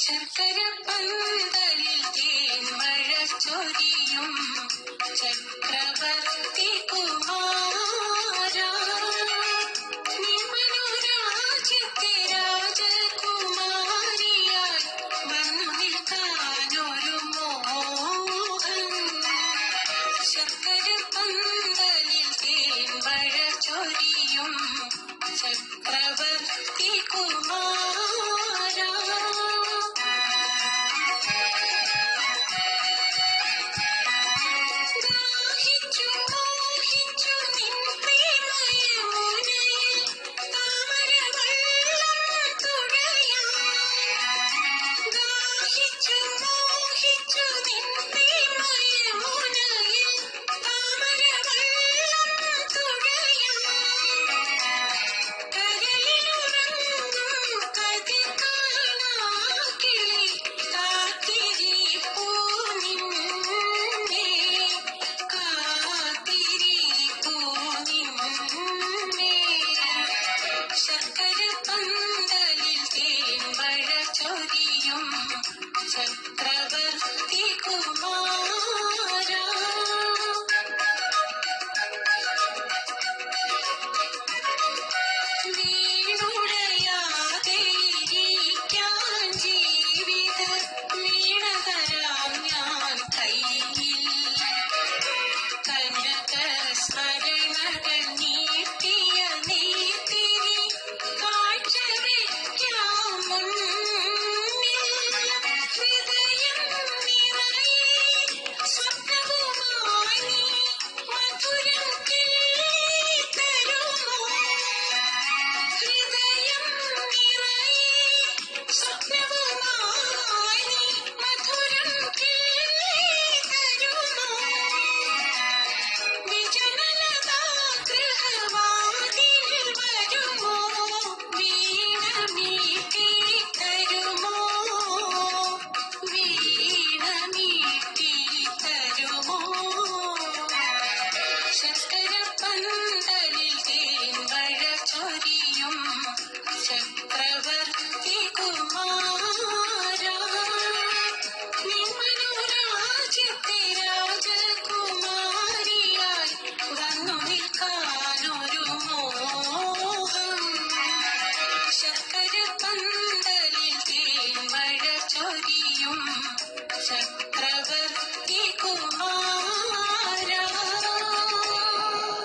ശർക്കര പന്തലിൽ തേൻമഴ ചൊരിയും ചക്രവർത്തി കുമാരാ, നിന്മനോരാജ്യത്തെ രാജകുമാരിയായി വന്നു നിൽക്കാനൊരു മോഹം. ശർക്കര പന്തലിൽ തേൻമഴ ചൊരിയും ചക്രവർത്തി കുമാരാ. ദാഹിച്ചു മോഹിച്ചു നിൻ പ്രേമയമുനയിൽ താമരവെള്ളം തുഴയാൻ. ദാഹിച്ചു മോഹിച്ചു നിൻ പ്രേമയമുനയിൽ താമരവെള്ളം തുഴയാൻ. കരയിലുറങ്ങും കതിർ കാണാക്കിളി കാത്തിരിപ്പൂ നിന്നെ, കാത്തിരിപ്പൂ നിന്നെ. ശർക്കര പന്തലിൽ തേൻമഴ ചൊരിയും ചക്രവർത്തി